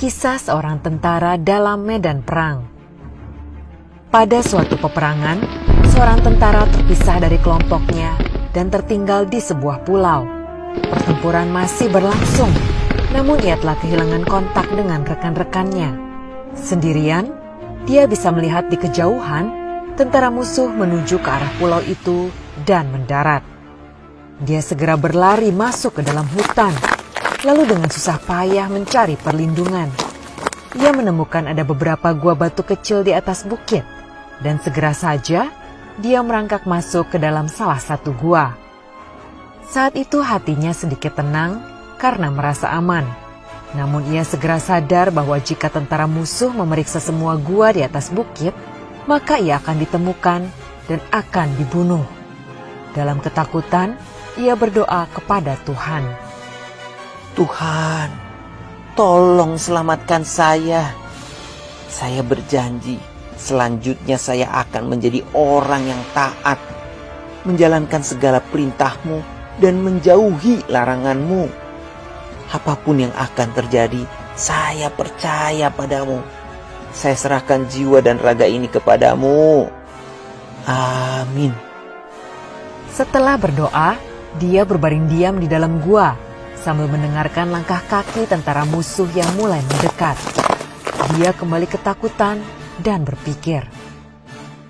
Kisah seorang tentara dalam medan perang. Pada suatu peperangan, seorang tentara terpisah dari kelompoknya dan tertinggal di sebuah pulau. Pertempuran masih berlangsung, namun ia telah kehilangan kontak dengan rekan-rekannya. Sendirian, dia bisa melihat di kejauhan tentara musuh menuju ke arah pulau itu dan mendarat. Dia segera berlari masuk ke dalam hutan, lalu dengan susah payah mencari perlindungan. Ia menemukan ada beberapa gua batu kecil di atas bukit, dan segera saja dia merangkak masuk ke dalam salah satu gua. Saat itu hatinya sedikit tenang karena merasa aman. Namun ia segera sadar bahwa jika tentara musuh memeriksa semua gua di atas bukit, maka ia akan ditemukan dan akan dibunuh. Dalam ketakutan, ia berdoa kepada Tuhan. Tuhan, tolong selamatkan saya. Saya berjanji, selanjutnya saya akan menjadi orang yang taat, menjalankan segala perintah-Mu dan menjauhi larangan-Mu. Apapun yang akan terjadi, saya percaya padamu. Saya serahkan jiwa dan raga ini kepadamu. Amin. Setelah berdoa, dia berbaring diam di dalam gua sambil mendengarkan langkah kaki tentara musuh yang mulai mendekat. Dia kembali ketakutan dan berpikir,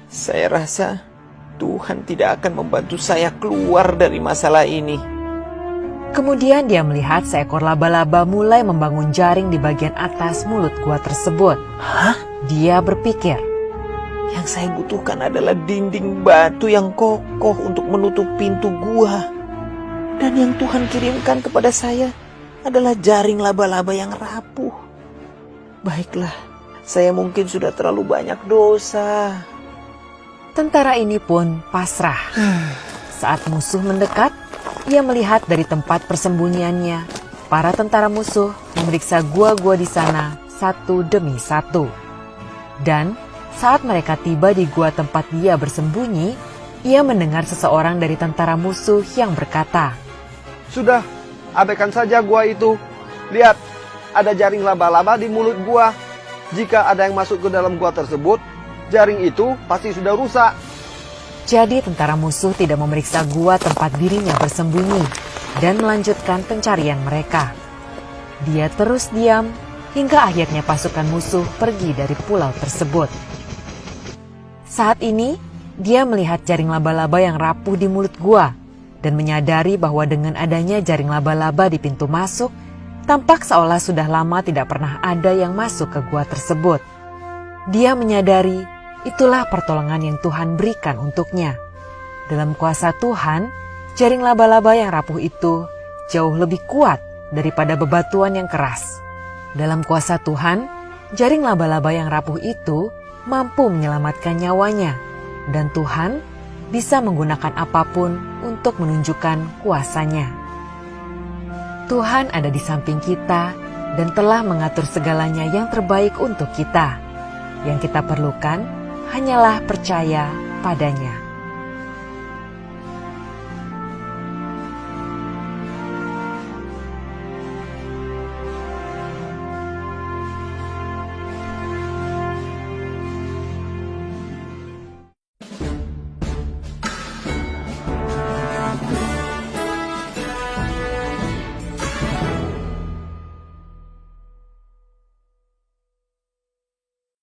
saya rasa Tuhan tidak akan membantu saya keluar dari masalah ini. Kemudian dia melihat seekor laba-laba mulai membangun jaring di bagian atas mulut gua tersebut. Hah? Dia berpikir, yang saya butuhkan adalah dinding batu yang kokoh untuk menutup pintu gua. Dan yang Tuhan kirimkan kepada saya adalah jaring laba-laba yang rapuh. Baiklah, saya mungkin sudah terlalu banyak dosa. Tentara ini pun pasrah. Saat musuh mendekat, ia melihat dari tempat persembunyiannya, para tentara musuh memeriksa gua-gua di sana satu demi satu. Dan saat mereka tiba di gua tempat dia bersembunyi, ia mendengar seseorang dari tentara musuh yang berkata, "Sudah, abaikan saja gua itu. Lihat, ada jaring laba-laba di mulut gua. Jika ada yang masuk ke dalam gua tersebut, jaring itu pasti sudah rusak." Jadi tentara musuh tidak memeriksa gua tempat dirinya bersembunyi dan melanjutkan pencarian mereka. Dia terus diam hingga akhirnya pasukan musuh pergi dari pulau tersebut. Saat ini, dia melihat jaring laba-laba yang rapuh di mulut gua dan menyadari bahwa dengan adanya jaring laba-laba di pintu masuk, tampak seolah sudah lama tidak pernah ada yang masuk ke gua tersebut. Dia menyadari itulah pertolongan yang Tuhan berikan untuknya. Dalam kuasa Tuhan, jaring laba-laba yang rapuh itu jauh lebih kuat daripada bebatuan yang keras. Dalam kuasa Tuhan, jaring laba-laba yang rapuh itu mampu menyelamatkan nyawanya, dan Tuhan bisa menggunakan apapun untuk menunjukkan kuasanya. Tuhan ada di samping kita dan telah mengatur segalanya yang terbaik untuk kita. Yang kita perlukan hanyalah percaya padanya.